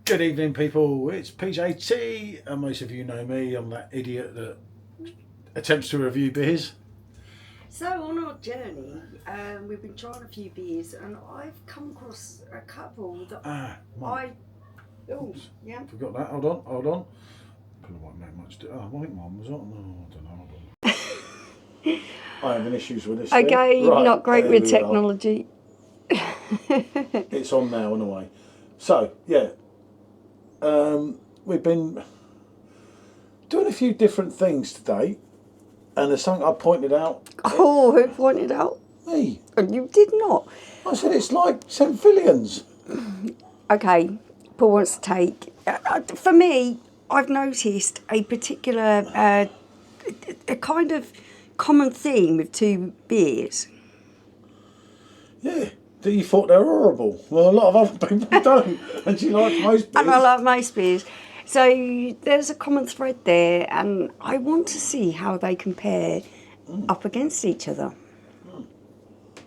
Good evening, people. It's PJT, and most of you know me. I'm that idiot that attempts to review beers. So on our journey, we've been trying a few beers, and I've come across a couple that Forgot that. Hold on. Probably won't make much. I think mine was on. No, I don't know. Hold on. I have an issues with this. Okay, right, not great with technology. It's on now anyway. So yeah. We've been doing a few different things today, and there's something I pointed out. Oh, who pointed out? Me. And you did not. I said it's like St. Feuillien's. Okay, Paul wants to take. For me, I've noticed a particular, a kind of common theme with two beers. Yeah. That you thought they were horrible. Well, a lot of other people don't, and she likes most beers. And I like most beers. So there's a common thread there, and I want to see how they compare up against each other.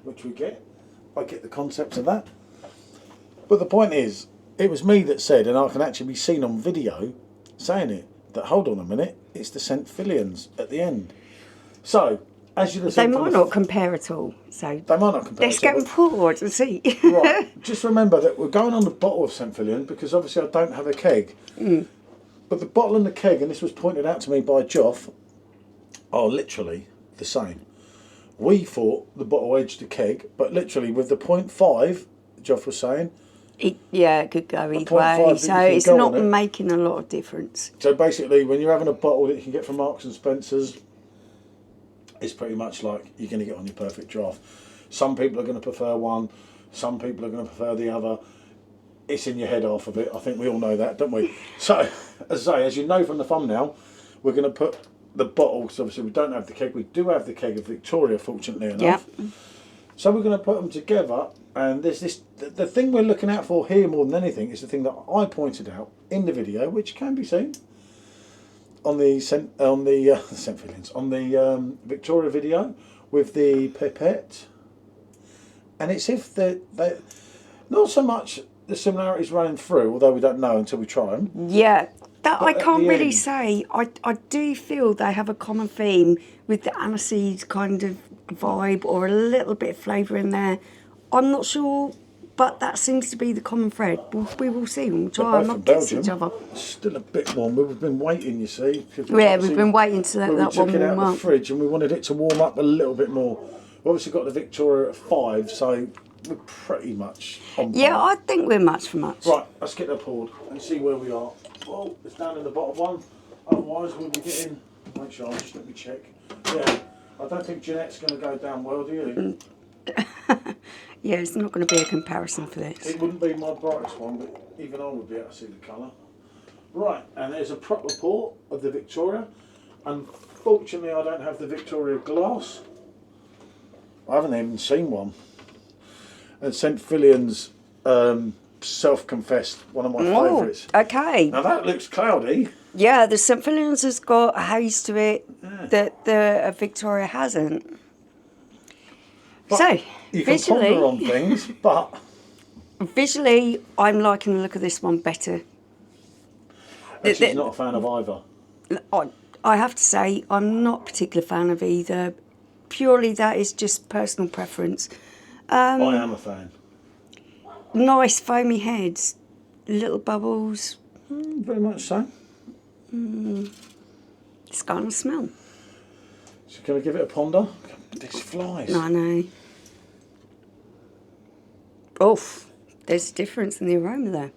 Which we get. I get the concepts of that. But the point is, it was me that said, and I can actually be seen on video saying it, that hold on a minute, it's the St. Feuillien's at the end. So, as you they might not compare at all. So they might not compare. Let's get them forward and see. Right. Just remember that we're going on the bottle of St. Feuillien because obviously I don't have a keg. But the bottle and the keg, and this was pointed out to me by Joff, are literally the same. We thought the bottle edged the keg, but literally with the 0.5, Joff was saying. It could go either way. So it's not making a lot of difference. So basically, when you're having a bottle that you can get from Marks and Spencer's, it's pretty much like you're going to get on your perfect draft. Some people are going to prefer one, some people are going to prefer the other. It's in your head half of it. I think we all know that, don't we? So, as I say, as you know from the thumbnail, we're going to put the bottle, because obviously we don't have the keg. We do have the keg of Victoria, fortunately enough. Yep. So we're going to put them together, and there's this. The thing we're looking out for here more than anything is the thing that I pointed out in the video, which can be seen on the St. Feuillien's, on the Victoria video with the pipette, and it's if they not so much the similarities running through, although we don't know until we try them. Yeah, that I can't really say. I do feel they have a common theme with the aniseed kind of vibe or a little bit of flavour in there. I'm not sure. But that seems to be the common thread. We will see. We'll try and not against each other. Still a bit warm. We've been waiting, you see. Yeah, we've been waiting to let that one warm up. We took it out of the fridge and we wanted it to warm up a little bit more. We've obviously got the Victoria at 5, so we're pretty much on par. Yeah, I think we're much for much. Right, let's get that poured and see where we are. Oh, it's down in the bottom one. Otherwise, we'll be getting... Make sure, just let me check. Yeah, I don't think Jeanette's going to go down well, do you? Yeah, it's not going to be a comparison for this. It wouldn't be my brightest one, but even I would be able to see the colour. Right, and there's a proper pour of the Victoria. Unfortunately, I don't have the Victoria glass. I haven't even seen one. And St. Feuillien's self-confessed one of my favourites. Okay. Now that looks cloudy. Yeah, the St. Feuillien's has got a haze to it that the Victoria hasn't. But so, you can ponder on things, but... Visually, I'm liking the look of this one better. And she's not a fan of either. I have to say, I'm not a particular fan of either. Purely that is just personal preference. I am a fan. Nice foamy heads, little bubbles. Very much so. It's got a smell. So can we give it a ponder? These flies. I know. Oof, there's a difference in the aroma there.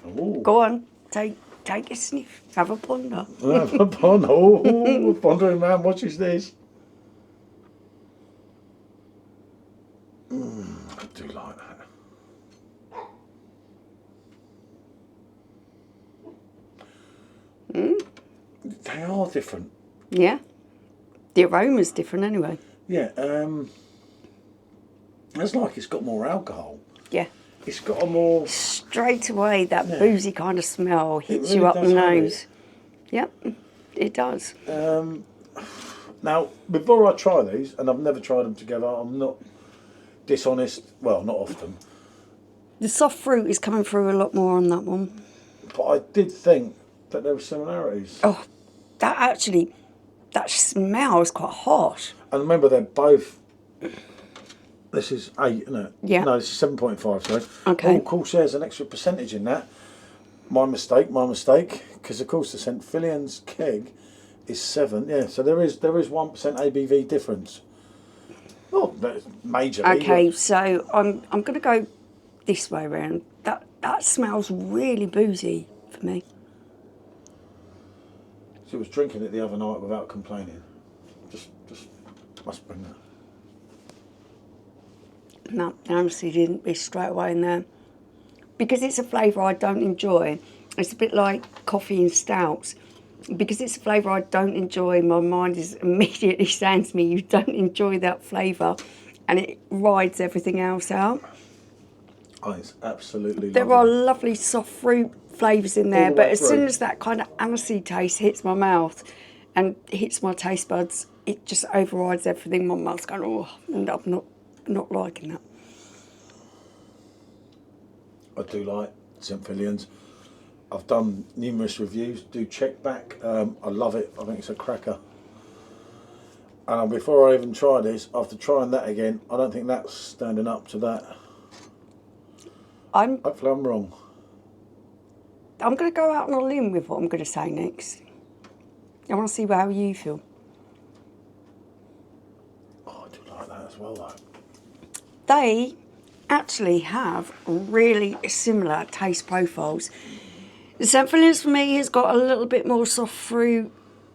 Ooh. Go on, take a sniff. Have a ponder. Have a ponder. Oh, pondering man watches this. I do like that. They are different. Yeah. The aroma's different anyway. Yeah, it's like it's got more alcohol. Yeah. It's got a more... Straight away, that boozy kind of smell hits you up the nose. Yep, it does. Now, before I try these, and I've never tried them together, I'm not dishonest. Well, not often. The soft fruit is coming through a lot more on that one. But I did think that there were similarities. Oh, that smells quite harsh. And remember, they're both. This is 8, isn't it? Yeah. No, this is 7.5. Sorry. Okay. Oh, of course, there's an extra percentage in that. My mistake. Because of course the St. Feuillien's keg is 7. Yeah, so there is 1% ABV difference. Oh, that's majorly. Okay, so I'm going to go this way around. That smells really boozy for me. She was drinking it the other night without complaining. Just must bring that. No, I honestly didn't be straight away in there. Because it's a flavour I don't enjoy. It's a bit like coffee and stouts. Because it's a flavour I don't enjoy, my mind is immediately saying to me, you don't enjoy that flavour. And it rides everything else out. Oh, it's absolutely There lovely. are lovely soft fruit flavours in there, but as soon as that kind of aniseed taste hits my mouth and hits my taste buds, it just overrides everything. My mouth's going, oh, and I'm not liking that. I do like St. Feuillien's. I've done numerous reviews. Do check back. I love it. I think it's a cracker. And before I even try this, after trying that again, I don't think that's standing up to that. Hopefully I'm wrong. I'm going to go out on a limb with what I'm going to say next. I want to see how you feel. Oh, I do like that as well, though. They actually have really similar taste profiles. The St. Feuillien's for me has got a little bit more soft fruit.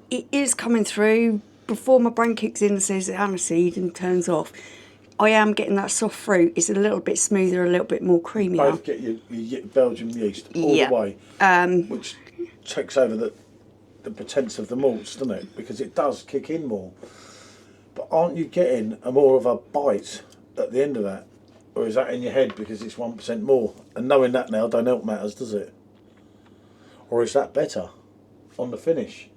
It is coming through before my brain kicks in and says aniseed and turns off. I am getting that soft fruit. It's a little bit smoother, a little bit more creamier. Both get your Belgian yeast all the way, which takes over the pretense of the malts, doesn't it? Because it does kick in more. But aren't you getting a more of a bite at the end of that? Or is that in your head because it's 1% more? And knowing that now don't help matters, does it? Or is that better on the finish?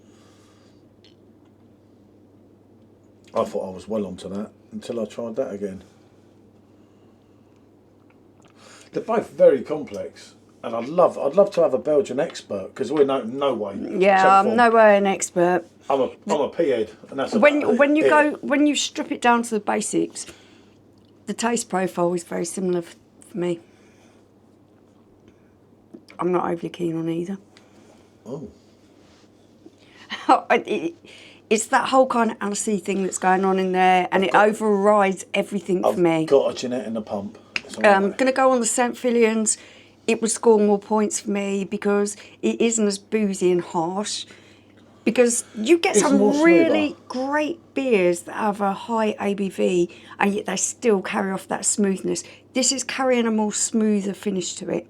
I thought I was well onto that until I tried that again. They're both very complex, and I'd love to have a Belgian expert because we're no way. Yeah, I'm no way an expert. I'm a pea head, and that's when you strip it down to the basics, the taste profile is very similar for me. I'm not overly keen on either. Oh. It's that whole kind of aniseed thing that's going on in there, and it overrides everything for me. I've got a Jeanette in the pump. I'm going to go on the St. Feuillien's. It would score more points for me because it isn't as boozy and harsh. Because you get some really great beers that have a high ABV, and yet they still carry off that smoothness. This is carrying a more smoother finish to it,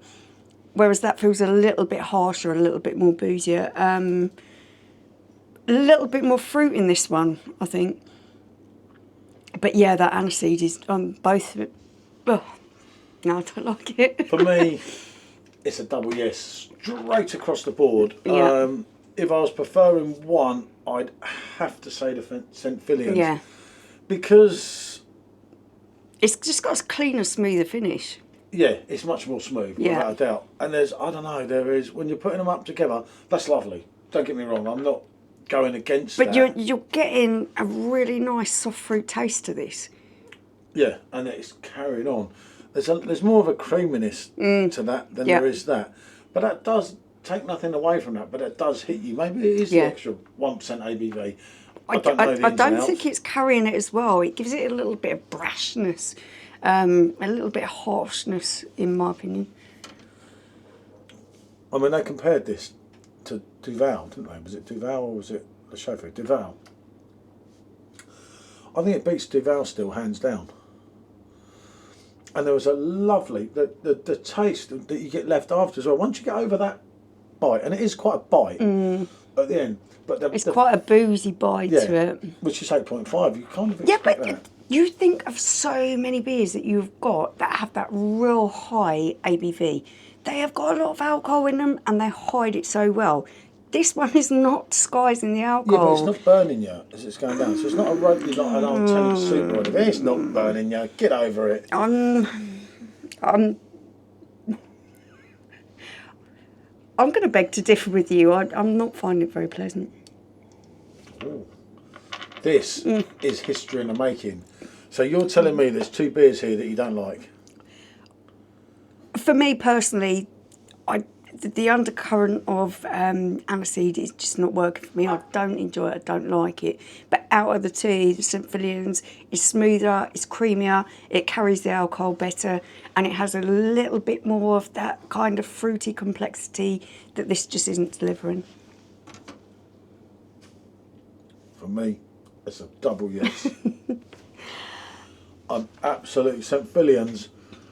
whereas that feels a little bit harsher, a little bit more boozier. A little bit more fruit in this one, I think. But yeah, that aniseed is both of it. Oh, no, I don't like it. For me, it's a double yes, straight across the board. Yeah. If I was preferring one, I'd have to say the St. Feuillien's. Yeah. Because it's just got a cleaner, smoother finish. Yeah, it's much more smooth, without a doubt. And there is, when you're putting them up together, that's lovely. Don't get me wrong, I'm not going against that. But you're getting a really nice soft fruit taste to this. Yeah, and it's carrying on. There's more of a creaminess to that than there is that. But that does take nothing away from that, but it does hit you. Maybe it is the extra 1% ABV. I don't think it's carrying it as well. It gives it a little bit of brashness, a little bit of harshness, in my opinion. I mean, they compared this to Duval, didn't they? Was it Duval or was it Le Chauffeur? Duval. I think it beats Duval still, hands down. And there was a lovely, the taste that you get left after as well. Once you get over that bite, and it is quite a bite at the end. But it's quite a boozy bite to it. Which is 8.5. You kind of expect that. You think of so many beers that you've got that have that real high ABV. They have got a lot of alcohol in them and they hide it so well. This one is not disguising the alcohol. Yeah, but it's not burning you as it's going down. So it's not not an old Tennant soup or anything. It's not burning you. Get over it. I'm going to beg to differ with you. I'm not finding it very pleasant. Ooh. This is history in the making. So you're telling me there's 2 beers here that you don't like? For me personally, the undercurrent of aniseed is just not working for me. I don't enjoy it. I don't like it. But out of the 2, the St. Feuillien's is smoother, it's creamier, it carries the alcohol better, and it has a little bit more of that kind of fruity complexity that this just isn't delivering. For me, it's a double yes. I'm absolutely St. Feuillien's.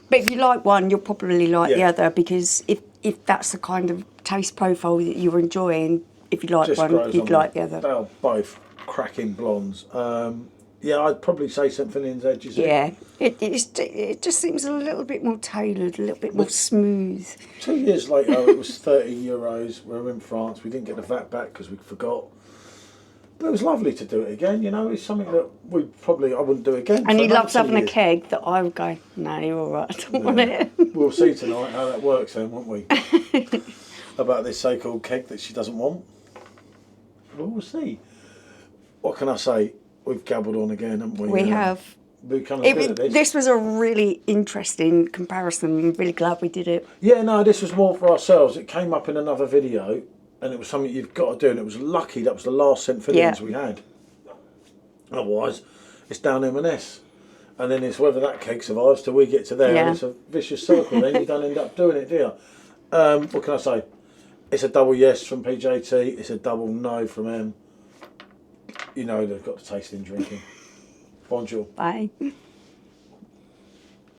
But if you like one, you'll probably like the Yeah. other, because if that's the kind of taste profile that you're enjoying, if you like Just one, grows you'd on like me. the other. They're both cracking blondes. Yeah, I'd probably say St. Feuillien's Edge is Yeah, it just seems a little bit more tailored, a little bit more smooth. 2 years later, it was €30. We were in France. We didn't get the VAT back because we forgot. But it was lovely to do it again. You know, it's something that I wouldn't do again. And for he another loves 2 having a years. keg that I would go, no, you're all right, I don't want it. We'll see tonight how that works then, won't we? About this so-called keg that she doesn't want. Well, we'll see. What can I say? We've gabbled on again, haven't we? We have. We're kind of good at this. This was a really interesting comparison. I'm really glad we did it. Yeah, no, this was more for ourselves. It came up in another video, and it was something you've got to do, and it was lucky that was the last St. Feuillien's we had. Otherwise, it's down M&S. And then it's whether that keg survives till we get to there, and it's a vicious circle. Then you don't end up doing it, do you? What can I say? It's a double yes from PJT. It's a double no from M. You know they've got the taste in drinking. Bonjour. Bye.